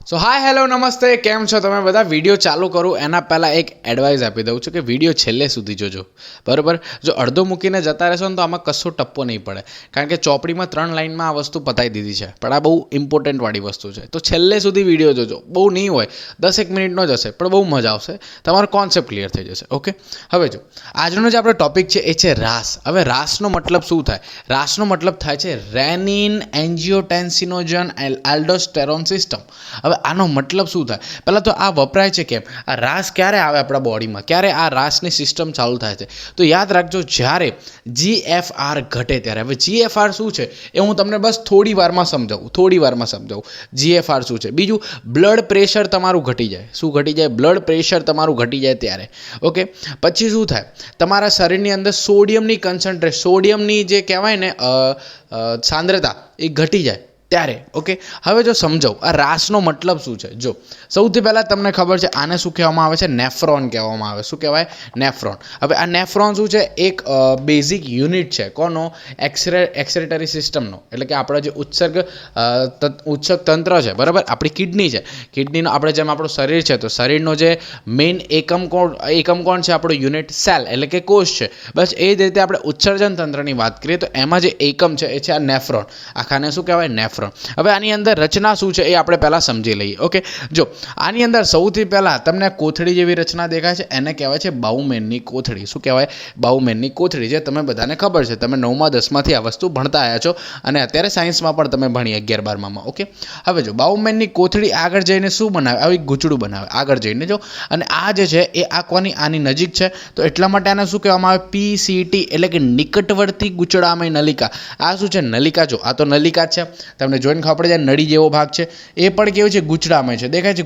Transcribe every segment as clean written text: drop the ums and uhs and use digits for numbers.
સો hi hello નમસ્તે, કેમ છો તમે બધા? વિડીયો ચાલુ કરું એના પહેલાં એક એડવાઇસ આપી દઉં છું કે વિડીયો છેલ્લે સુધી જોજો, બરાબર? જો અડધો મૂકીને જતા રહેશો ને તો આમાં કશો ટપ્પો નહીં પડે, કારણ કે ચોપડીમાં 3 લાઇનમાં આ વસ્તુ પતાવી દીધી છે, પણ આ બહુ ઇમ્પોર્ટન્ટવાળી વસ્તુ છે. તો છેલ્લે સુધી વિડીયો જોજો. બહુ નહીં હોય, 10 મિનિટનો જ હશે, પણ બહુ મજા આવશે, તમારો કોન્સેપ્ટ ક્લિયર થઈ જશે. ઓકે, હવે જો આજનો જે આપણો ટોપિક છે એ છે રાસ. હવે રાસનો મતલબ શું થાય? રાસનો મતલબ થાય છે રેનિન એન્જિયોટેન્સિનોજન આલ્ડોસ્ટેરોન સિસ્ટમ. હવે આનો મતલબ શું થાય? પહેલાં તો આ વપરાય છે કેમ? આ રાસ ક્યારે આવે આપણા બોડીમાં? ક્યારે આ રાસની સિસ્ટમ ચાલુ થાય છે? તો યાદ રાખજો, જ્યારે GFR ઘટે ત્યારે. હવે GFR શું છે એ હું તમને બસ થોડી વારમાં સમજાવું. GFR શું છે? બીજું, બ્લડ પ્રેશર તમારું ઘટી જાય. શું ઘટી જાય? બ્લડ પ્રેશર તમારું ઘટી જાય ત્યારે. ઓકે, પછી શું થાય? તમારા શરીરની અંદર સોડિયમની જે કહેવાય ને સાંદ્રતા એ ઘટી જાય ત્યારે. ઓકે, હવે જો સમજાવું આ રાસનો મતલબ શું છે. જો સૌથી પહેલાં તમને ખબર છે આને શું કહેવામાં આવે છે? નેફ્રોન કહેવામાં આવે. શું કહેવાય? નેફ્રોન. હવે આ નેફ્રોન શું છે? એક બેઝિક યુનિટ છે. કોનો? એક્સક્રેટરી સિસ્ટમનો, એટલે કે આપણા જે ઉત્સર્ગ તંત્ર છે, બરાબર? આપણી કિડની છે. કિડનીનો આપણે જેમ આપણું શરીર છે, તો શરીરનો જે મેઇન એકમ કોણ છે? આપણો યુનિટ સેલ, એટલે કે કોષ છે. બસ એ જ રીતે આપણે ઉત્સર્જન તંત્રની વાત કરીએ તો એમાં જે એકમ છે એ છે આ નેફ્રોન. આખાને શું કહેવાય? નેફ્રોન. હવે આની અંદર રચના શું છે એ આપણે પહેલા સમજી લઈએ. ઓકે, જો આની અંદર સૌથી પહેલા તમને કોથળી જેવી રચના દેખાય છે, એને કહેવાય છે બાઉમેનની કોથળી. શું કહેવાય? બાઉમેનની કોથળી. જે તમે બધાને ખબર છે, તમે 9મા 10માંથી આ વસ્તુ ભણતા આવ્યા છો અને અત્યારે સાયન્સમાં પણ તમે ભણી 11 12માં. ઓકે, હવે જો બાઉમેનની કોથળી આગળ જઈને શું બનાવે? આવી ગૂંચળું બનાવે આગળ જઈને. જો અને આ જે છે એ આની નજીક છે, તો એટલા માટે આને શું કહેવામાં આવે? PCT, એટલે કે નિકટવર્તી ગૂંચળામય નલિકા. આ શું છે? નલિકા. જો આ તો નલિકા છે, તમને જોઈને ખબર પડે જાય નળી જેવો ભાગ છે, એ પણ કેવું છે? ગૂંચળામય છે. દેખાય છે?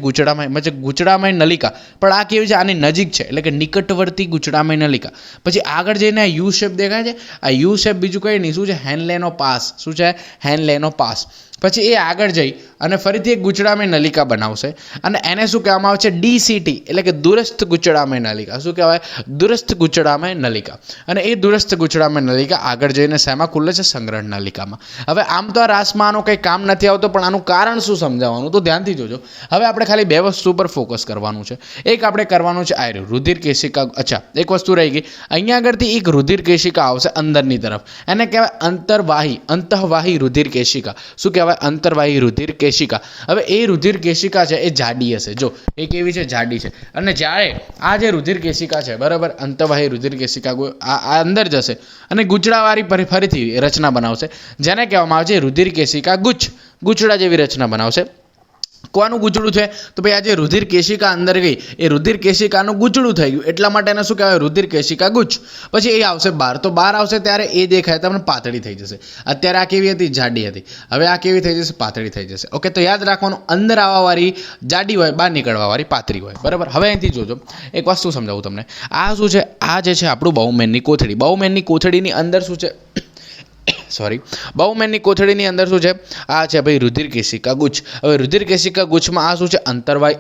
ગૂંચળામય નલિકા. પણ આ કેવી છે? આની નજીક છે, એટલે કે નિકટવર્તી ગૂંચળામય નલિકા. પછી આગળ જઈને આ યુ શેપ દેખાય છે. આ યુ શેપ બીજું કંઈ નહીં, શું છે? હેનલેનો પાસ. શું છે? હેનલેનો પાસ. પછી એ આગળ જઈ અને ફરીથી એક ગૂંચળામય નલિકા બનાવશે, અને એને શું કહેવામાં આવે છે? DCT, એટલે કે દૂરસ્થ ગૂંચળામય નલિકા. શું કહેવાય? દૂરસ્થ ગૂંચળામય નલિકા. અને એ દૂરસ્થ ગૂંચળામય નલિકા આગળ જઈને શેમાં ખુલે છે? સંગ્રહણ નલિકામાં. હવે આમ તો આ રાસમાં આનું કંઈ કામ નથી આવતો, પણ આનું કારણ શું સમજાવવાનું? તો ધ્યાનથી જોજો. હવે આપણે ખાલી 2 વસ્તુ પર ફોકસ કરવાનું છે. એક આપણે કરવાનું છે આયરું રુધિર કેશિકા. અચ્છા, એક વસ્તુ રહી ગઈ. અહીંયા આગળથી એક રુધિર કેશિકા આવશે અંદરની તરફ, એને કહેવાય અંતઃવાહી રુધિર કેશિકા. શું કહેવાય? અંતર્વાહી રુધિર કેશિકા. હવે એ રુધિર કેશિકા છે એ જાડી હશે. જો એ કેવી છે? જાડી છે. અને જ્યારે આ જે રુધિર કેશિકા છે, બરાબર, અંતર્વાહી રુધિર કેશિકા આ અંદર જશે અને ગૂંચળાવાળી ફરીથી રચના બનાવશે, જેને કહેવામાં આવે છે રુધિર કેશિકા ગૂંચળા જેવી રચના બનાવશે. કોનું ગૂંચળું છે? તો ભાઈ આ જે રુધિર કેશિકા અંદર ગઈ એ રુધિર કેશિકાનું ગૂંચળું થઈ ગયું, એટલા માટે એને શું કહેવાય? રુધિર કેશિકા ગુચ્છ. પછી એ આવશે બહાર. તો બહાર આવશે ત્યારે એ દેખાય તમને પાતળી થઈ જશે. અત્યારે આ કેવી હતી? જાડી હતી. હવે આ કેવી થઈ જશે? પાતળી થઈ જશે. ઓકે, તો યાદ રાખવાનું, અંદર આવવાવાળી જાડી હોય, બહાર નીકળવાવાળી પાતળી હોય, બરાબર? હવે અહીંથી જોજો, એક વસ્તુ સમજાવું તમને. આ શું છે? આ જે છે આપણું બાઉમેનની કોથળી. બાઉમેનની કોથળીની અંદર શું છે? બાઉમેનની કોથળીની અંદર શું છે? આ છે ભાઈ રુધિર કેશિકા ગુચ્છ. હવે રુધિર કેશિકા ગુચ્છમાં આ શું છે?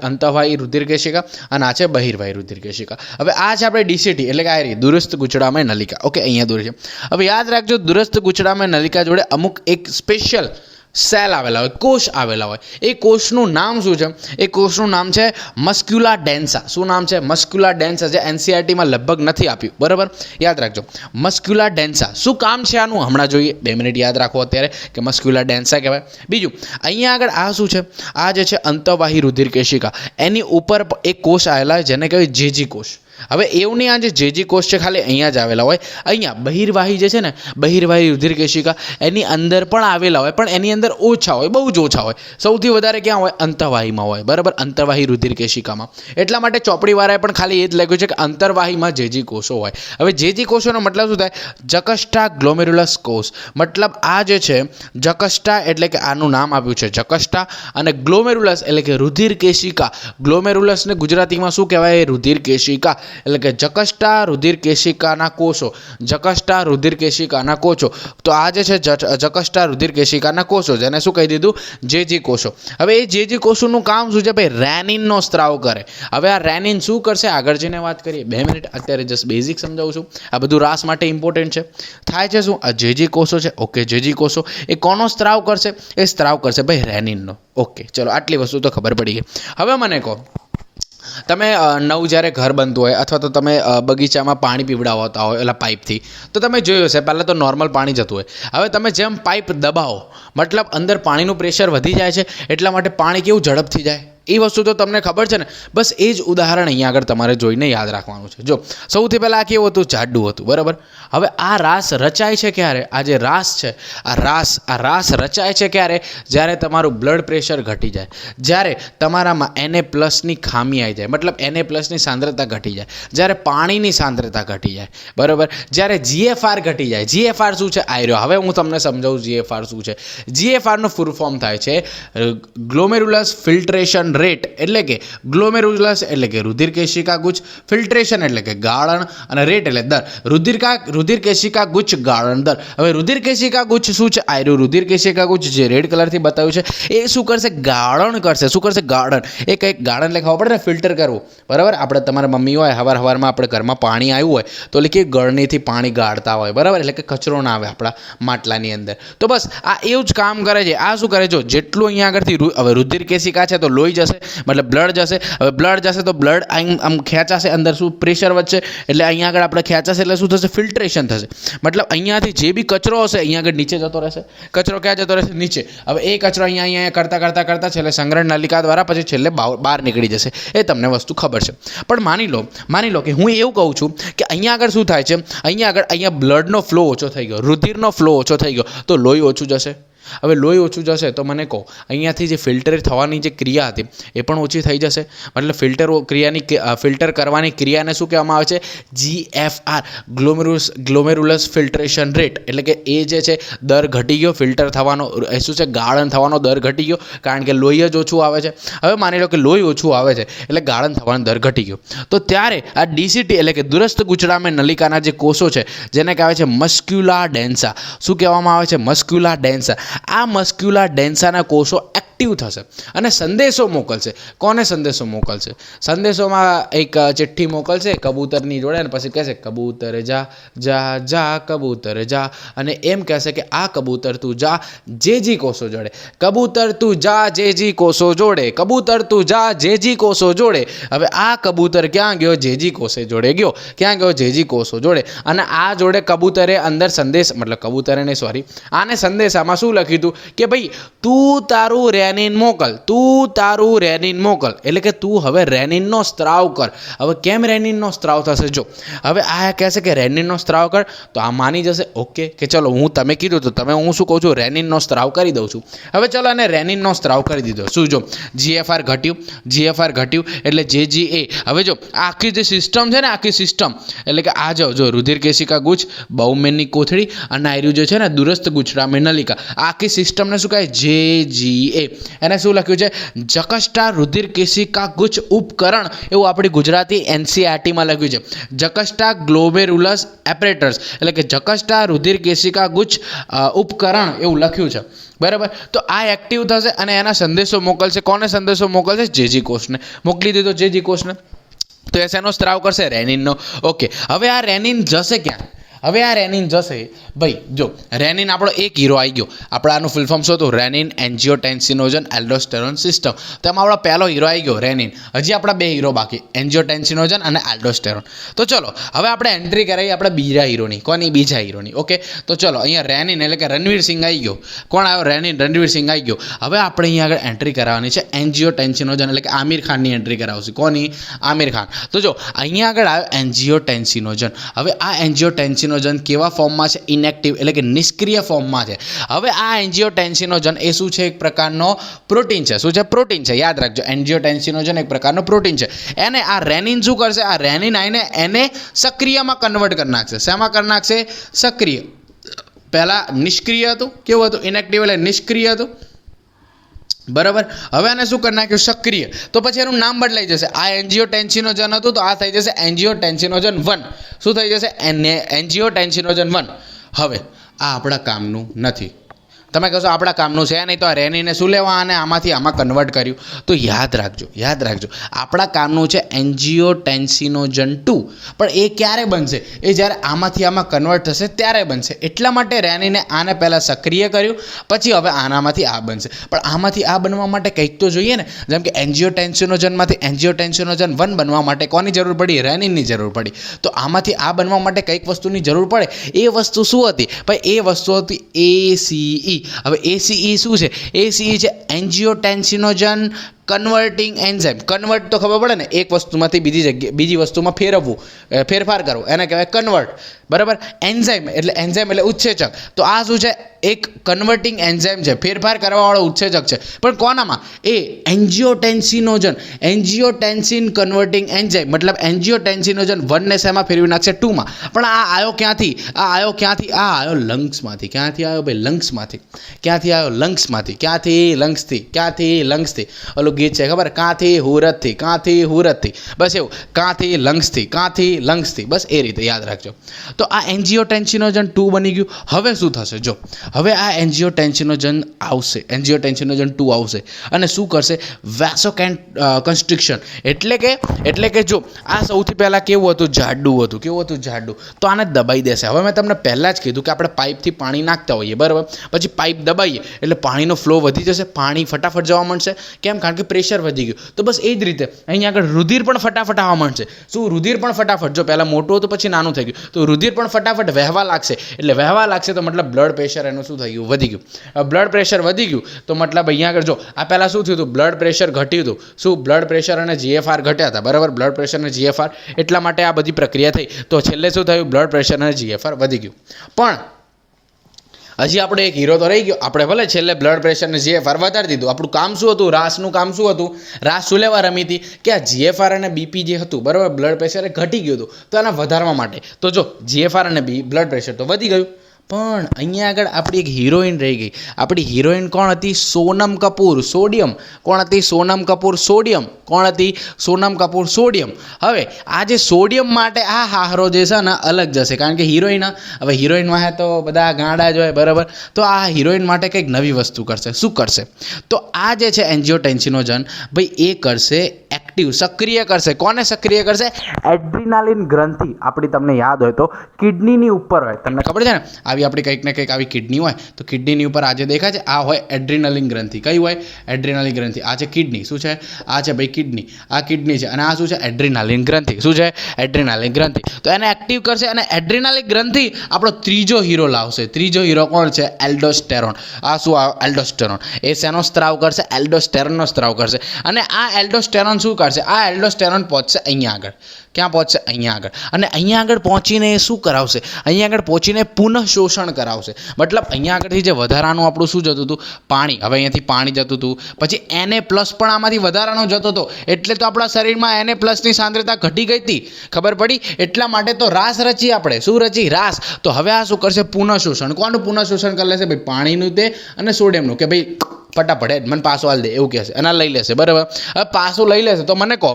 અંતઃવાહી રુધિર કેશિકા, અને આ છે બહિર્વાહી રુધિર કેશિકા. હવે આ છે આપણે DCT, એટલે કે આ દૂરસ્થ ગૂંચળામય નલિકા. ઓકે, અહીંયા દૂર છે. હવે યાદ રાખજો, દૂરસ્થ ગૂંચળામય નલિકા જોડે અમુક એક સ્પેશિયલ સેલ આવેલા હોય, કોષ આવેલા હોય. એ કોષનું નામ શું છે? એ કોષનું નામ છે મસ્ક્યુલા ડેન્સા. શું નામ છે? મસ્ક્યુલા ડેન્સા. જે NCERTમાં લગભગ નથી આપ્યું, બરાબર? યાદ રાખજો, મસ્ક્યુલા ડેન્સા. શું કામ છે આનું? હમણાં જોઈએ. 2 મિનિટ યાદ રાખો અત્યારે કે મસ્ક્યુલા ડેન્સા કહેવાય. બીજું, અહીંયા આગળ આ શું છે? આ જે છે અંતઃવાહી રુધિર કેશિકા, એની ઉપર એક કોષ આવેલા જેને કહેવાય જેજી કોષ. હવે એવું નહીં, આ જે જેજી કોષ છે ખાલી અહીંયા જ આવેલા હોય. અહીંયા બહિર્વાહી જે છે ને, બહિર્વાહી રુધિર કેશિકા, એની અંદર પણ આવેલા હોય, પણ એની અંદર ઓછા હોય, બહુ જ ઓછા હોય. સૌથી વધારે ક્યાં હોય? અંતઃવાહીમાં હોય, બરાબર? અંતર્વાહી રુધિર કેશિકામાં. એટલા માટે ચોપડીવાળાએ પણ ખાલી એ જ લખ્યું છે કે અંતર્વાહીમાં જેજી કોષો હોય. હવે જેજી કોષોનો મતલબ શું થાય? જકસ્ટા ગ્લોમેરુલસ કોષ. મતલબ આ જે છે જકસ્ટા, એટલે કે આનું નામ આપ્યું છે જકસ્ટા, અને ગ્લોમેરુલસ એટલે કે રુધિર કેશિકા. ગ્લોમેરુલસને ગુજરાતીમાં શું કહેવાય? રુધિર કેશિકા. એટલે કે જકષ્ટા રુધિર કેશિકાના કોષો, જકષ્ટા રુધિર કેશિકાના કોષો. તો આ જે છે જકષ્ટા રુધિર કેશિકાના કોષો, જેને શું કહી દીધું? જેજી કોષો. હવે એ જેજી કોષોનું કામ શું છે ભાઈ? રેનિનનો સ્ત્રાવ કરે. હવે આ રેનિન શું કરશે આગળ જઈને વાત કરીએ. 2 મિનિટ, અત્યારે જસ્ટ બેઝિક સમજાવું છું. આ બધું રાસ માટે ઇમ્પોર્ટન્ટ છે. થાય છે શું? આ જેજી કોષો છે, ઓકે, જેજી કોષો એ કોનો સ્ત્રાવ કરશે? એ સ્ત્રાવ કરશે ભાઈ રેનિનનો. ઓકે, ચલો આટલી વસ્તુ તો ખબર પડી ગઈ. હવે મને કહો, તમે નવું જ્યારે ઘર બનતું હોય અથવા તો તમે બગીચામાં પાણી પીવડાવતા હોય એટલે પાઇપથી, તો તમે જોયું હશે પહેલાં તો નોર્મલ પાણી જતું હોય. હવે તમે જેમ પાઇપ દબાવો, મતલબ અંદર પાણીનું પ્રેશર વધી જાય છે, એટલા માટે પાણી કેવું ઝડપથી જાય. એ વસ્તુ તો તમને ખબર છે ને. બસ એ જ ઉદાહરણ અહીંયા આગળ તમારે જોઈને યાદ રાખવાનું છે. જો સૌથી પહેલાં આ કેવું હતું? જાડું હતું, બરાબર. હવે આ રાસ રચાય છે ક્યારે? આ જે રાસ છે, આ રાસ રચાય છે ક્યારે? જ્યારે તમારું બ્લડ પ્રેશર ઘટી જાય, જ્યારે તમારામાં Na+ની ખામી આવી જાય, મતલબ Na+ની સાંદ્રતા ઘટી જાય, જ્યારે પાણીની સાંદ્રતા ઘટી જાય, બરાબર. જ્યારે GFR ઘટી જાય. GFR શું છે? આયરો. હવે હું તમને સમજાવું GFR શું છે. GFRનું ફૂલ ફોર્મ થાય છે ગ્લોમેરુલસ ફિલ્ટ્રેશન રેટ, એટલે કે ગ્લોમેરુલસ એટલે કે રુધિર કેશિકા ગુચ્છ, ફિલ્ટ્રેશન એટલે કે ગાળણ, અને રેટ એટલે દર. રુધિર કેશિકા ગુચ્છ ગાળણ દર. હવે રુધિર કેશિકા ગુચ્છ શું છે? આયરો રુધિર કેશિકા ગુચ્છ જે રેડ કલરથી બતાવ્યું છે, એ શું કરશે? ગાળણ કરશે. શું કરશે? ગાળણ. એ કંઈક ગાળણ એટલે ખબર પડે ને, ફિલ્ટર કરવું, બરાબર. આપણે તમારા મમ્મી હોય, હવારમાં આપણે ઘરમાં પાણી આવ્યું હોય તો એટલે કે ગળણીથી પાણી ગાળતા હોય, બરાબર, એટલે કે કચરો ના આવે આપણા માટલાની અંદર. તો બસ આ એવું જ કામ કરે છે. આ શું કરે? જો જેટલું અહીંયા આગળથી હવે રુધિર કેશિકા છે તો લોહી જશે, મતલબ બ્લડ જશે. હવે બ્લડ જશે તો બ્લડ આમ ખેંચાશે, અંદર શું પ્રેશર વધશે, એટલે અહીંયા આગળ આપણે ખેંચાશે એટલે શું થશે? ફિલ્ટ્રેશન થશે. મતલબ અહીંયાથી જે બી કચરો હશે અહીંયા આગળ નીચે જતો રહેશે. કચરો ક્યાં જતો રહેશે? નીચે. હવે એ કચરો અહીંયા કરતા છેલ્લે સંગ્રહણ નલિકા દ્વારા પછી છેલ્લે બહાર નીકળી જશે. એ તમને વસ્તુ ખબર છે. પણ માની લો કે હું એવું કહું છું કે અહીંયા આગળ શું થાય છે? અહીંયા બ્લડનો ફ્લો ઓછો થઈ ગયો, રુધિરનો ફ્લો ઓછો થઈ ગયો, તો લોહી ઓછું જશે. હવે લોહી ઓછું જશે તો મને કહો, અહીંયાથી જે ફિલ્ટર થવાની જે ક્રિયા હતી એ પણ ઓછી થઈ જશે. મતલબ ફિલ્ટર કરવાની ક્રિયાને શું કહેવામાં આવે છે? GFR, glomerulus filtration rate. એટલે કે એ જે છે દર ઘટી ગયો, ફિલ્ટર થવાનો એ શું છે? ગાળણ થવાનો દર ઘટી ગયો, કારણ કે લોહી જ ઓછું આવે છે. હવે માની લો કે લોહી ઓછું આવે છે એટલે ગાળણ થવાનો દર ઘટી ગયો. તો ત્યારે આ DCT એટલે કે દુરસ્થ ગુચડામય નલિકાના જે કોષો છે, જેને કહેવાય છે મસ્ક્યુલા ડેન્સા. શું કહેવામાં આવે છે? મસ્ક્યુલા ડેન્સા. આ મસ્ક્યુલા ડેન્સાના કોષો એક્ટિવ થશે અને સંદેશો મોકલશે. કોને સંદેશો મોકલશે? સંદેશોમાં એક ચિઠ્ઠી મોકલશે કબૂતરની જોડે, અને પછી કહેશે કબૂતર જા જા જા કબૂતર જા, અને એમ કહેશે કે આ કબૂતર તું જા જેજી કોષો જોડે, કબૂતર તું જા જેજી કોષો જોડે, કબૂતર તું જા જેજી કોષો જોડે. હવે આ કબૂતર ક્યાં ગયો? જેજી કોષે જોડે ગયો. ક્યાં ગયો? જેજી કોષો જોડે. અને આ જોડે કબૂતરે અંદર સંદેશ, મતલબ કબૂતરે નહીં, સોરી, આને સંદેશામાં શું લખ્યું હતું કે ભાઈ તું તારું રેનિન મોકલ, તું તારું રેનિન મોકલ, એટલે કે તું હવે રેનિનનો સ્ત્રાવ કર. હવે કેમ રેનિનનો સ્ત્રાવ થશે? જો હવે આ કહેશે કે રેનિનનો સ્ત્રાવ કર, તો આ માની જશે ઓકે કે ચલો તમે કીધું તો હું શું કહું છું? રેનિનનો સ્ત્રાવ કરી દઉં છું. હવે ચલો એને રેનિનનો સ્ત્રાવ કરી દીધો. શું? જો GFR ઘટ્યું એટલે JGA. હવે જો આખી જે સિસ્ટમ છે ને, આખી સિસ્ટમ એટલે કે આ જો રુધિર કેશિકા ગુચ્છ, બાઉમેનની કોથળી અને આયરું જે છે ને દુરસ્થ ગુચડામય નલિકા, આખી સિસ્ટમને શું કહે? JGA. એને શું લખ્યું છે? જકષ્ટા રુધિર કેશિકા ગુચ્છ ઉપકરણ. એવું આપણી ગુજરાતી NCERTમાં લખ્યું છે. જકષ્ટા ગ્લોમેરુલસ એપરેટર્સ, એટલે કે જકષ્ટા રુધિર કેશિકા ગુચ્છ ઉપકરણ એવું લખ્યું છે, બરાબર. તો આ એક્ટિવ થશે અને એના સંદેશો મોકલશે. કોને સંદેશો મોકલશે? જેજી કોષને. મોકલી દીધો જેજી કોષને. તો એ શેનો સ્ત્રાવ કરશે? રેનિનનો. ઓકે, હવે આ રેનિન જશે ક્યાં? હવે આ રેનિન જશે ભાઈ, જો રેનિન આપણો એક હીરો આવી ગયો. આપણે આનું ફૂલ ફોર્મ શું હતું? રેનિન એન્જિયોટેન્સિનોજન એલ્ડોસ્ટેરોન સિસ્ટમ. તો એમાં આપણો પહેલો હીરો આવી ગયો રેનિન. હજી આપણા 2 હીરો બાકી, એન્જિયોટેન્સિનોજન અને એલ્ડોસ્ટેરોન. તો ચલો હવે આપણે એન્ટ્રી કરાવી આપણે બીજા હીરોની. કોની? બીજા હીરોની. ઓકે, તો ચલો અહીંયા રેનિન એટલે કે રણવીર સિંહ આવી ગયો. કોણ આવ્યો? રેનિન, રણવીર સિંહ આવી ગયો. હવે આપણે અહીંયા આગળ એન્ટ્રી કરાવવાની છે એન્જિયોટેન્સિનોજન, એટલે કે આમિર ખાનની એન્ટ્રી કરાવશે. કોની? આમિર ખાન. તો જો અહીંયા આગળ આવ્યો એન્જિયોટેન્સિનોજન. હવે આ એન્જિયોટેન્સિનોજન કેવા ફોર્મમાં છે? ઇનએક્ટિવ એટલે કે નિષ્ક્રિય ફોર્મમાં છે. હવે આ એન્જિયોટેન્સિનોજન એ શું છે? એક પ્રકારનો પ્રોટીન છે. શું છે? પ્રોટીન છે. યાદ રાખજો, એન્જિયોટેન્સિનોજન એક પ્રકારનો પ્રોટીન છે. એને આ રેનિન શું કરશે? આ રેનિન આવીને એને સક્રિયમાં કન્વર્ટ કરી નાખશે. શેમાં કરી નાખશે? સક્રિય. પહેલા નિષ્ક્રિય હતું. કેવું હતું? ઇનએક્ટિવ એટલે નિષ્ક્રિય હતું. બરાબર. હવે આને શું કરી નાખ્યું? સક્રિય. તો પછી એનું નામ બદલાઈ જશે. આ એન્જિયોટેન્સિનોજન હતું તો આ થઈ જશે એન્જિયોટેન્સિનોજન 1. શું થઈ જશે? એન્જિયોટેન્સિનોજન 1. હવે આ આપણા કામનું નથી. તમે કહેશો આપણા કામનું છે નહીં, તો આ રેનીને શું લેવા અને આમાંથી આમાં કન્વર્ટ કર્યું? તો યાદ રાખજો આપણા કામનું છે એન્જિયોટેન્સિનોજન 2. પણ એ ક્યારે બનશે? એ જ્યારે આમાંથી આમાં કન્વર્ટ થશે ત્યારે બનશે. એટલા માટે રેનીને આને પહેલાં સક્રિય કર્યું, પછી હવે આનામાંથી આ બનશે. પણ આમાંથી આ બનવા માટે કંઈક તો જોઈએ ને. જેમ કે એન્જિયોટેન્સિનોજનમાંથી એન્જિયોટેન્સિનોજન 1 બનવા માટે કોની જરૂર પડી? રેનીનની જરૂર પડી. તો આમાંથી આ બનવા માટે કંઈક વસ્તુની જરૂર પડે. એ વસ્તુ શું હતી ભાઈ? એ વસ્તુ હતી ACE. હવે ACE શું છે? ACE છે એન્જિયોટેન્સિનોજન કન્વર્ટિંગ એન્ઝાઇમ. કન્વર્ટ તો ખબર પડે ને, એક વસ્તુમાંથી બીજી વસ્તુમાં ફેરફાર કરવો, એને કહેવાય કન્વર્ટ. બરાબર. એન્ઝાઇમ એટલે ઉત્સેચક. તો આ શું છે? એક કન્વર્ટિંગ એન્ઝાઇમ છે, ફેરફાર કરવાવાળો ઉત્સેચક છે. પણ કોનામાં? એ એન્જિયોટેન્સિન કન્વર્ટિંગ એન્ઝાઇમ, મતલબ એન્જિયોટેન્સિનોજન 1 ને શેમાં ફેરવી નાખશે? 2 માં. પણ આ આવ્યો ક્યાંથી? આ આવ્યો લંગ્સમાંથી. ક્યાંથી આવ્યો ભાઈ? લંગ્સમાંથી. ક્યાંથી આવ્યો? લંગ્સમાંથી. ક્યાંથી? લંગ્સથી. ઓલું ગીત છે ખબર? કાંથી હુરતથી. બસ એવું. કાંથી લંગ્સથી. બસ એ રીતે યાદ રાખજો. તો આ એન્જિયોટેન્સિનોજન 2 બની ગયું. હવે શું થશે? જો હવે આ એન્જિયોટેન્સિનોજન 2 આવશે અને શું કરશે? વેસોકન્સ્ટ્રિક્શન. એટલે કે જો આ સૌથી પહેલાં કેવું હતું? જાડું. તો આને દબાઈ દેશે. હવે મેં તમને પહેલાં જ કીધું કે આપણે પાઇપથી પાણી નાખતા હોઈએ, બરાબર. પછી પાઇપ દબાઈએ એટલે પાણીનો ફ્લો વધી જશે, પાણી ફટાફટ જવા માંડશે. કેમ? કારણ કે પ્રેશર વધી ગયું. તો બસ એ જ રીતે અહીંયા આગળ રુધિર પણ ફટાફટ આવવા માંડશે. શું? રુધિર પણ ફટાફટ, જો પહેલાં મોટું હતું પછી નાનું થઈ ગયું, તો રુધિર પણ ફટાફટ વહેવા લાગશે. એટલે વહેવા લાગશે તો મતલબ બ્લડ પ્રેશર એનું શું થઈ ગયું? વધી ગયું. બ્લડ પ્રેશર વધી ગયું તો મતલબ અહીંયા આગળ જો આ પહેલાં શું થયું હતું? બ્લડ પ્રેશર ઘટ્યું હતું. શું? બ્લડ પ્રેશર અને GFR ઘટ્યા હતા, બરાબર. બ્લડ પ્રેશર અને GFR, એટલા માટે આ બધી પ્રક્રિયા થઈ. તો છેલ્લે શું થયું? બ્લડ પ્રેશર અને GFR વધી ગયું. પણ હજી આપણે એક હીરો તો રહી ગયો. આપણે ભલે છેલ્લે બ્લડ પ્રેશર અને GFR વધારી દીધું. આપણું કામ શું હતું? રાસનું કામ શું હતું? રાસ શું લેવા રમી હતી? કે આ GFR અને BP જે હતું, બરાબર, બ્લડ પ્રેશર એ ઘટી ગયું હતું, તો આના વધારવા માટે. તો જો GFR અને બ્લડ પ્રેશર તો વધી ગયું. પણ અહીંયા આગળ આપણી એક હિરોઈન રહી ગઈ. આપણી હિરોઈન કોણ હતી? સોનમ કપૂર. સોડિયમ. કોણ હતી? સોનમ કપૂર. સોડિયમ. કોણ હતી? સોનમ કપૂર. સોડિયમ. હવે આ જે સોડિયમ માટે આ હારો જે છે ને અલગ જશે, કારણ કે હિરોઈન, હવે હિરોઈનમાં હે તો બધા ગાંડા જ હોય, બરાબર. તો આ હિરોઈન માટે કંઈક નવી વસ્તુ કરશે. શું કરશે? તો આ જે છે એન્જિયોટેન્સિનોજન, ભાઈ એ કરશે એક્ટિવ, સક્રિય કરશે. કોને સક્રિય કરશે? એડ્રીનાલિન ગ્રંથિ. આપણી તમને યાદ હોય તો કિડનીની ઉપર હોય. તમને ખબર છે ને, આપણી કંઈક ને કંઈક આવી કિડની હોય, તો કિડનીની ઉપર આ જે દેખાય છે આ હોય એડ્રીનાલિન ગ્રંથિ. કઈ હોય? એડ્રીનાલિન ગ્રંથિ. આ છે કિડની. શું છે? આ છે ભાઈ કિડની. આ કિડની છે અને આ શું છે? એડ્રીનાલિન ગ્રંથિ. શું છે? એડ્રીનાલિન ગ્રંથિ. તો એને એક્ટિવ કરશે અને એડ્રીનાલિન ગ્રંથિ આપણો ત્રીજો હીરો લાવશે. ત્રીજો હીરો કોણ છે? એલ્ડોસ્ટેરોન. આ શું? એલ્ડોસ્ટેરોન. એ શેનો સ્ત્રાવ કરશે? એલ્ડોસ્ટેરોનનો સ્ત્રાવ કરશે. અને આ એલ્ડોસ્ટેરોન શું કરશે? આ એલ્ડોસ્ટેરોન પહોંચશે અહીંયા આગળ. ક્યાં પહોંચશે? અહીંયા આગળ. અને અહીંયા આગળ પહોંચીને એ શું કરાવશે? અહીંયા આગળ પહોંચીને પુનઃ શોષણ કરાવશે. મતલબ અહીંયા આગળથી જે વધારાનું આપણું શું જતું હતું? પાણી. હવે અહીંયાથી પાણી જતું હતું, પછી Na+ પણ આમાંથી વધારાનો જતો હતો. એટલે તો આપણા શરીરમાં Na+ની સાંદ્રતા ઘટી ગઈ હતી. ખબર પડી? એટલા માટે તો રાસ રચી આપણે. શું રચી? રાસ. તો હવે આ શું કરશે? પુનઃ શોષણ. કોનું પુનઃ શોષણ કરી લેશે? ભાઈ પાણીનું તે અને સોડિયમનું. કે ભાઈ ફટાફટ મને પાછું હાલ દે એવું કહેશે અને લઈ લેશે, બરાબર. હવે પાછું લઈ લેશે તો મને કહો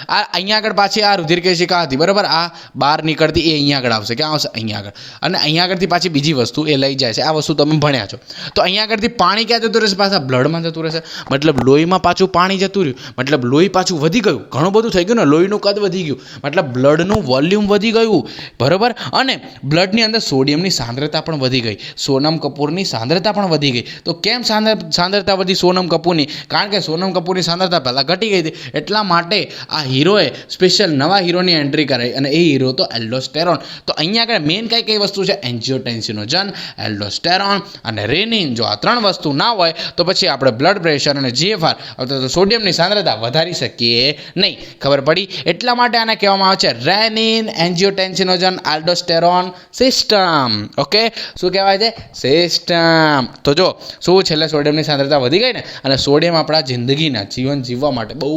આ અહીંયા આગળ પાછી આ રુધિરકેશિકા હતી, બરાબર. આ બહાર નીકળતી એ અહીંયા આગળ આવશે. ક્યાં આવશે? અહીંયા આગળ. અને અહીંયા આગળથી પાછી બીજી વસ્તુ એ લઈ જાય છે. આ વસ્તુ તમે ભણ્યા છો. તો અહીંયા આગળથી પાણી ક્યાં જતું રહેશે? પાછા બ્લડમાં જતું રહેશે. મતલબ લોહીમાં પાછું પાણી જતું રહ્યું. મતલબ લોહી પાછું વધી ગયું. ઘણું બધું થઈ ગયું ને. લોહીનું કદ વધી ગયું. મતલબ બ્લડનું વોલ્યુમ વધી ગયું, બરાબર. અને બ્લડની અંદર સોડિયમની સાંદ્રતા પણ વધી ગઈ. સોનમ કપૂરની સાંદ્રતા પણ વધી ગઈ. તો કેમ સાંદ્રતા વધી સોનમ કપૂરની? કારણ કે સોનમ કપૂરની સાંદ્રતા પહેલાં ઘટી ગઈ હતી. એટલા માટે આ હીરોએ સ્પેશિયલ નવા હીરોની એન્ટ્રી કરાવી અને એ હીરો તો એલ્ડોસ્ટેરોન. તો અહીંયા આગળ મેઇન કઈ વસ્તુ છે? એન્જિયોટેન્સિનોજન, એલ્ડોસ્ટેરોન અને રેનિન. જો આ ત્રણ વસ્તુ ના હોય તો પછી આપણે બ્લડ પ્રેશર અને GFR અથવા તો સોડિયમની સાંદ્રતા વધારી શકીએ નહીં. ખબર પડી? એટલા માટે આને કહેવામાં આવે છે રેનિન એન્જિયોટેન્સિનોજન એલ્ડોસ્ટેરોન સિસ્ટમ. ઓકે, શું કહેવાય છે? સિસ્ટમ. તો જો શું છેલ્લે સોડિયમની સાંદ્રતા વધી ગઈ ને, અને સોડિયમ આપણા જિંદગીના જીવન જીવવા માટે બહુ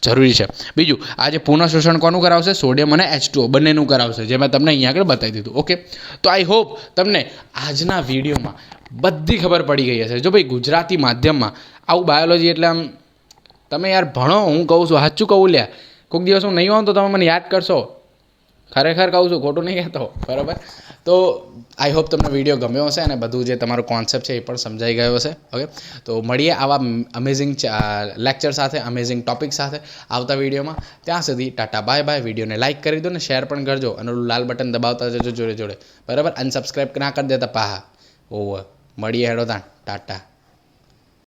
જરૂરી છે. બીજું, આજે પુનઃ શોષણ કોનું કરાવશે? સોડિયમ અને H2O બંનેનું કરાવશે, જે મેં તમને અહીંયા આગળ બતાવી દીધું. ઓકે, તો આઈ હોપ તમને આજના વિડીયોમાં બધી ખબર પડી ગઈ હશે. જો ભાઈ ગુજરાતી માધ્યમમાં આવું બાયોલોજી એટલે આમ તમે યાર ભણો, હું કહું છું સાચું કહું લ્યા, કોઈક દિવસ હું નહીં આવું તો તમે મને યાદ કરશો, ખરેખર કહું છું, ખોટું નહીં કહેતો, બરાબર. તો આઈ હોપ તમને વિડીયો ગમ્યો હશે અને બધું જે તમારું કોન્સેપ્ટ છે એ પણ સમજાઈ ગયો હશે. ઓકે, તો મળીએ આવા અમેઝિંગ લેક્ચર સાથે, અમેઝિંગ ટોપિક સાથે આવતા વિડીયોમાં. ત્યાં સુધી ટાટા બાય બાય. વિડીયોને લાઇક કરી દો ને શેર પણ કરજો અને લાલ બટન દબાવતા જજો જોડે જોડે, બરાબર. અનસબસ્ક્રાઈબ ના કરી દેતા પાહા. ઓવર. મળીએ હેડો તાણ. ટાટા.